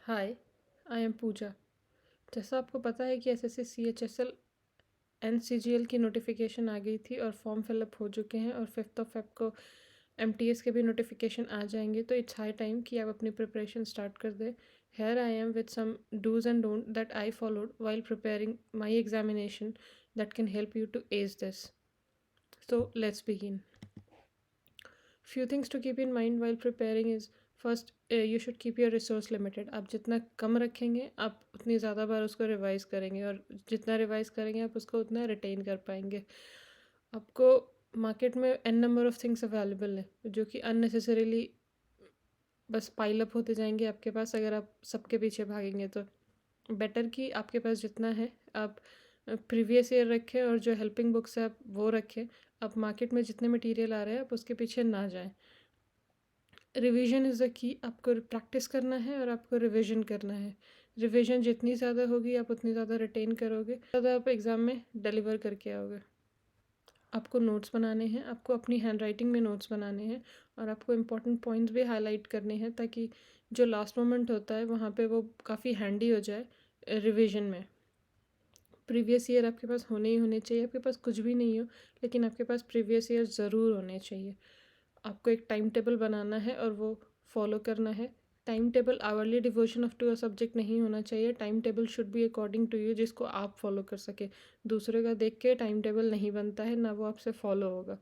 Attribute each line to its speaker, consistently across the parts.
Speaker 1: Hi, I am पूजा। जैसा आपको पता है कि एसएससी सीएचएसएल एनसीजीएल की नोटिफिकेशन आ गई थी और फॉर्म फिलअप हो चुके हैं और 5 को एमटीएस के भी नोटिफिकेशन आ जाएंगे, तो इट्स हाई टाइम कि आप अपनी प्रिपरेशन स्टार्ट कर दें। Here I am with some dos and don'ts that I followed while preparing my examination that can help you to ace this. So let's begin. Few things to keep in mind while preparing is first, you should keep your resource limited. आप जितना कम रखेंगे आप उतनी ज़्यादा बार उसको revise करेंगे, और जितना रिवाइज करेंगे आप उसको उतना रिटेन कर पाएंगे। आपको मार्केट में an number of things available है जो कि अननेसेसरीली बस पाइल अप होते जाएंगे आपके पास अगर आप सबके पीछे भागेंगे। तो बेटर कि आपके पास जितना है आप प्रीवियस ईयर रखें, और जो हेल्पिंग बुक्स है आप वो रखें। आप मार्केट में जितने मटेरियल आ रहे हैं आप उसके पीछे ना जाएं। Revision is the key. आपको प्रैक्टिस करना है और आपको रिवीजन करना है। रिवीजन जितनी ज़्यादा होगी आप उतनी ज़्यादा रिटेन करोगे, ज़्यादा आप एग्ज़ाम में डिलीवर करके आओगे। आपको नोट्स बनाने हैं, आपको अपनी हैंड राइटिंग में नोट्स बनाने हैं, और आपको इम्पोर्टेंट पॉइंट्स भी हाईलाइट करने हैं ताकि जो लास्ट मोमेंट होता है वहाँ पे वो काफ़ी हैंडी हो जाए रिवीजन में। प्रीवियस ईयर आपके पास होने ही होने चाहिए। आपके पास कुछ भी नहीं हो लेकिन आपके पास प्रीवियस ईयर ज़रूर होने चाहिए। आपको एक टाइम टेबल बनाना है और वो फॉलो करना है। Time table hourly devotion of to a subject नहीं होना चाहिए। Time table should be according to you, जिसको आप फॉलो कर सके। दूसरे का देख के टाइम टेबल नहीं बनता है, ना वो आपसे फॉलो होगा।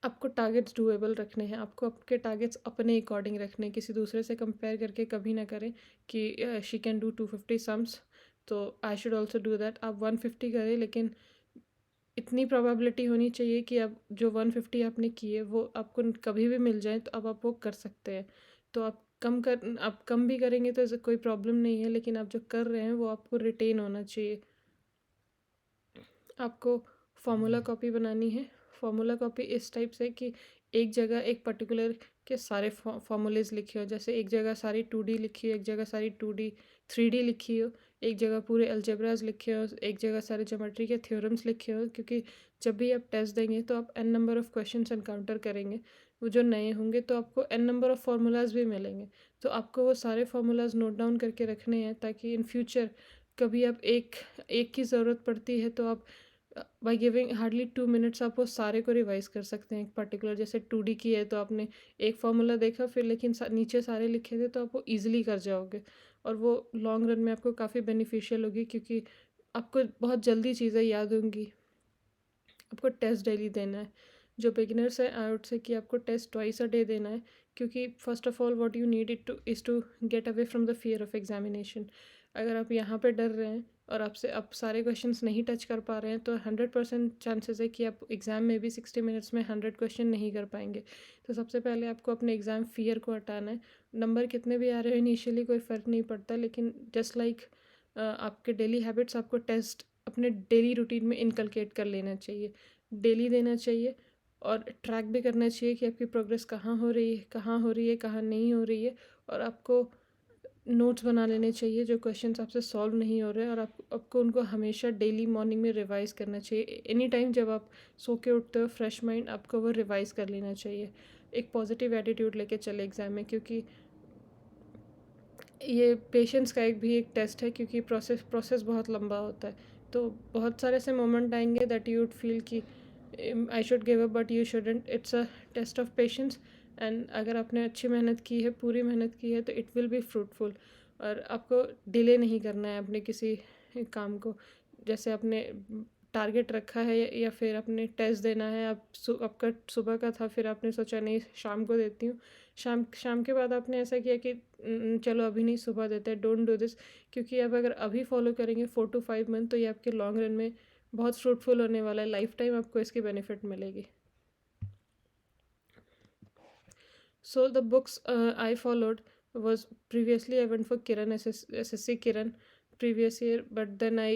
Speaker 1: आपको टारगेट्स डूएबल रखने हैं। आपको आपके टारगेट्स अपने अकॉर्डिंग रखने हैं, किसी दूसरे से कंपेयर करके कभी ना करें कि शी कैन डू 250 सम्स तो I should also do that. आप 150 करें, लेकिन इतनी प्रोबेबिलिटी होनी चाहिए कि आप जो 150 आपने किए वो आपको कभी भी मिल जाए, तो अब आप वो कर सकते हैं। तो आप कम भी करेंगे तो ऐसे कोई प्रॉब्लम नहीं है, लेकिन आप जो कर रहे हैं वो आपको रिटेन होना चाहिए। आपको फार्मूला कॉपी बनानी है। फार्मूला कॉपी इस टाइप से कि एक जगह एक पर्टिकुलर के सारे फार्मूलेज लिखे हो। जैसे एक जगह सारी 2D लिखी हो, एक जगह सारी 2D 3D लिखी हो, एक जगह पूरे अलजेब्राज लिखे हो, एक जगह सारे ज्योमेट्री के थ्योरम्स लिखे हो। क्योंकि जब भी आप टेस्ट देंगे तो आप an number of questions encounter करेंगे, वो जो नए होंगे, तो आपको एन नंबर ऑफ़ फार्मूलाज भी मिलेंगे। तो आपको वो सारे फार्मूलाज नोट डाउन करके रखने हैं ताकि इन फ्यूचर कभी आप एक एक की ज़रूरत पड़ती है तो आप बाय गिविंग हार्डली 2 मिनट्स आप वो सारे को रिवाइज कर सकते हैं। एक पर्टिकुलर जैसे 2D की है तो आपने एक फार्मूला देखा, फिर लेकिन नीचे सारे लिखे थे, तो आप वो ईजिली कर जाओगे, और वो लॉन्ग रन में आपको काफ़ी बेनिफिशियल होगी क्योंकि आपको बहुत जल्दी चीज़ें याद होंगी। आपको टेस्ट डेली देना है। जो बिगिनर्स है आई वुड से कि आपको टेस्ट ट्वाइस अ डे देना है, क्योंकि first of all what you need it to is to get away from the fear of examination. अगर आप यहाँ पे डर रहे हैं और आपसे आप सारे क्वेश्चंस नहीं टच कर पा रहे हैं, तो 100% चांसेस है कि आप एग्ज़ाम में भी 60 मिनट्स में 100 क्वेश्चन नहीं कर पाएंगे। तो सबसे पहले आपको अपने एग्ज़ाम फियर को हटाना है। नंबर कितने भी आ रहे हो इनिशियली कोई फ़र्क नहीं पड़ता, लेकिन जस्ट लाइक आपके डेली हैबिट्स, आपको टेस्ट अपने डेली रूटीन में इनकलकेट कर लेना चाहिए। डेली देना चाहिए, और ट्रैक भी करना चाहिए कि आपकी प्रोग्रेस कहाँ हो रही है, कहाँ हो रही है, कहाँ नहीं हो रही है। और आपको नोट्स बना लेने चाहिए जो क्वेश्चंस आपसे सॉल्व नहीं हो रहे हैं, और आपको उनको हमेशा डेली मॉर्निंग में रिवाइज करना चाहिए। एनी टाइम जब आप सो के उठते हो फ्रेश माइंड, आपको वो रिवाइज कर लेना चाहिए। एक पॉजिटिव एटीट्यूड लेके चले एग्ज़ाम में, क्योंकि ये पेशेंस का एक टेस्ट है, क्योंकि प्रोसेस बहुत लंबा होता है। तो बहुत सारे ऐसे मोमेंट आएंगे दैट यू वुड फील कि I should give up, but you shouldn't. It's a test of patience, and अगर आपने अच्छी मेहनत की है, पूरी मेहनत की है, तो इट विल बी फ्रूटफुल। और आपको डिले नहीं करना है अपने किसी काम को। जैसे आपने टारगेट रखा है या फिर आपने टेस्ट देना है, आपका सुबह का था, फिर आपने सोचा नहीं शाम को देती हूँ। शाम शाम के बाद आपने ऐसा किया कि चलो अभी नहीं, सुबह देते हैं। डोंट डू दिस, क्योंकि आप अगर अभी फॉलो करेंगे 4 to 5 मंथ, तो ये आपके लॉन्ग रन में बहुत फ्रूटफुल होने वाला है। लाइफ टाइम आपको इसकी बेनिफिट मिलेगी। So the books I followed was previously I went for Kiran SSC Kiran previous year, but then I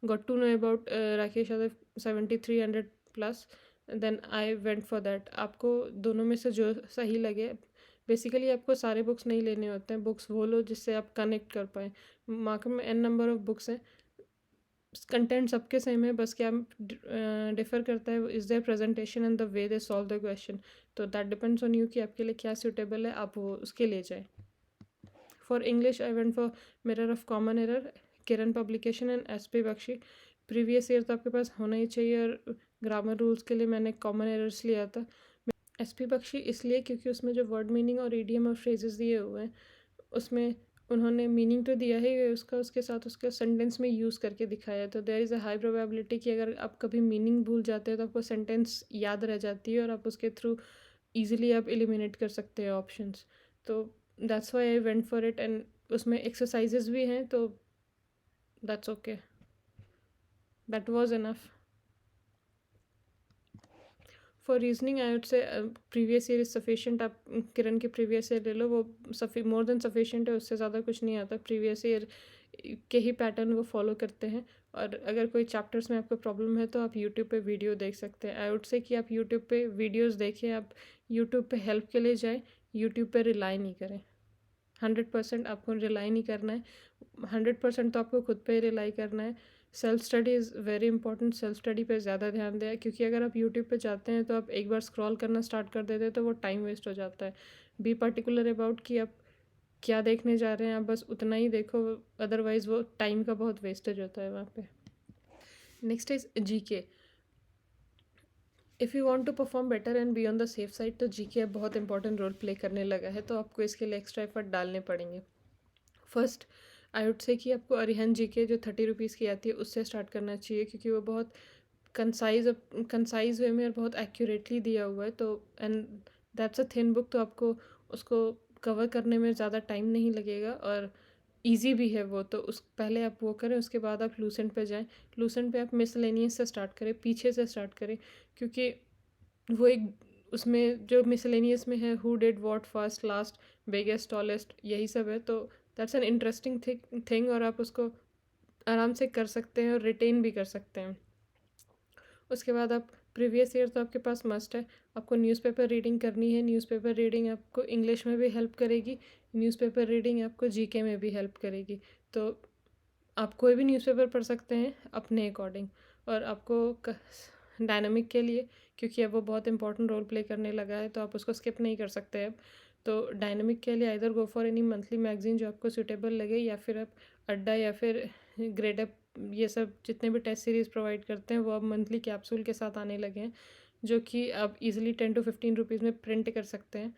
Speaker 1: got to know about Rakesh Yadav 7300 plus, then I went for that. आपको दोनों में से जो सही लगे, basically आपको सारे books नहीं लेने होते हैं। बुक्स वो लो जिससे आप कनेक्ट कर पाएँ। मार्केट में एन नंबर ऑफ़ बुक्स हैं, कंटेंट सबके सेम है, बस क्या डिफ़र करता है is their presentation and the way they solve the question. तो दैट डिपेंड्स ऑन यू कि आपके लिए क्या सूटेबल है, आप वो उसके लिए जाएँ। For English I went for Mirror of Common Error, Kiran publication and SP Bakshi. Previous year तो आपके पास होना ही चाहिए, और ग्रामर रूल्स के लिए मैंने कॉमन एरर्स लिया था। एसपी बख्शी इसलिए क्योंकि उसमें जो वर्ड मीनिंग और ईडीएम और फ्रेजेस दिए हुए हैं, उसमें उन्होंने मीनिंग तो दिया है उसका, उसके साथ उसका सेंटेंस में यूज़ करके दिखाया है। तो there is a high probability कि अगर आप कभी मीनिंग भूल जाते हैं तो आपको सेंटेंस याद रह जाती है और आप उसके थ्रू ईजिली आप एलिमिनेट कर सकते हैं ऑप्शंस। तो that's why I went for it, and उसमें एक्सरसाइजेज भी हैं, तो that's okay, that was enough. For reasoning I would say previous year is sufficient. आप किरण के प्रीवियस ईयर ले लो, वो मोर देन सफिशेंट है, उससे ज़्यादा कुछ नहीं आता। प्रीवियस ईयर के ही पैटर्न वो फॉलो करते हैं। और अगर कोई चैप्टर्स में आपको प्रॉब्लम है तो आप यूट्यूब पे वीडियो देख सकते हैं। आई वुड से कि आप यूट्यूब पे वीडियोस देखें, आप यूट्यूब पे हेल्प के लिए जाएं, यूट्यूब पे रिलाई नहीं करें। 100% आपको रिलाई नहीं करना है, 100% तो आपको खुद पे ही रिलाई करना है। Self study is very important, self study पे ज़्यादा ध्यान दें, क्योंकि अगर आप यूट्यूब पे जाते हैं तो आप एक बार स्क्रॉल करना स्टार्ट कर देते हैं तो वो टाइम वेस्ट हो जाता है। बी पर्टिकुलर अबाउट कि आप क्या देखने जा रहे हैं, आप बस उतना ही देखो, अदरवाइज़ वो टाइम का बहुत वेस्टेज होता है वहाँ पे। Next is GK. If you want to perform better and be on the safe side, तो जीके अब बहुत इंपॉर्टेंट रोल प्ले करने लगा है, तो आपको इसके लिए एक्स्ट्रा एफर्ट डालने पड़ेंगे। फर्स्ट आई वुड से कि आपको अरिहंत जीके जो 30 रुपीज़ की आती है उससे स्टार्ट करना चाहिए, क्योंकि वो बहुत कंसाइज वे में और बहुत एक्यूरेटली दिया हुआ है। तो and that's a thin book, तो आपको उसको कवर करने में ज़्यादा टाइम नहीं लगेगा, और इजी भी है वो। तो उस पहले आप वो करें, उसके बाद आप लूसेंट पे जाएं। लूसेंट पे आप मिसलेनियस से स्टार्ट करें, पीछे से स्टार्ट करें, क्योंकि वो एक उसमें जो मिसलेनियस में है who did what first last biggest tallest, यही सब है। तो दैट्स एन इंटरेस्टिंग थिंग, और आप उसको आराम से कर सकते हैं और रिटेन भी कर सकते हैं। उसके बाद आप प्रीवियस ईयर तो आपके पास मस्ट है, आपको न्यूज़पेपर रीडिंग करनी है। न्यूज़पेपर रीडिंग आपको इंग्लिश में भी हेल्प करेगी, न्यूज़पेपर रीडिंग आपको जीके में भी हेल्प करेगी। तो आप कोई भी न्यूज़पेपर पढ़ सकते हैं अपने अकॉर्डिंग। और आपको डायनामिक के लिए, क्योंकि अब वो बहुत इंपॉर्टेंट रोल प्ले करने लगा है, तो आप उसको स्किप नहीं कर सकते अब। तो डायनामिक के लिए either go for any monthly magazine जो आपको सूटेबल लगे, या फिर आप अड्डा या फिर ग्रेड अप, ये सब जितने भी टेस्ट सीरीज़ प्रोवाइड करते हैं वो अब मंथली कैप्सूल के साथ आने लगे हैं, जो कि आप इजीली 10 to 15 रुपीज़ में प्रिंट कर सकते हैं,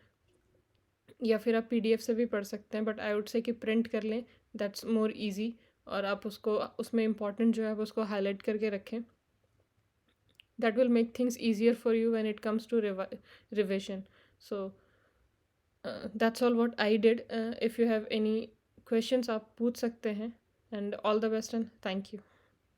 Speaker 1: या फिर आप पीडीएफ से भी पढ़ सकते हैं। बट आई वुड से कि प्रिंट कर लें, दैट्स मोर ईजी, और आप उसको उसमें इंपॉर्टेंट जो है आप उसको हाईलाइट करके रखें। That will make things easier for you when it comes to revision. So that's all what I did. If you have any questions आप पूछ सकते हैं, and all the best and thank you.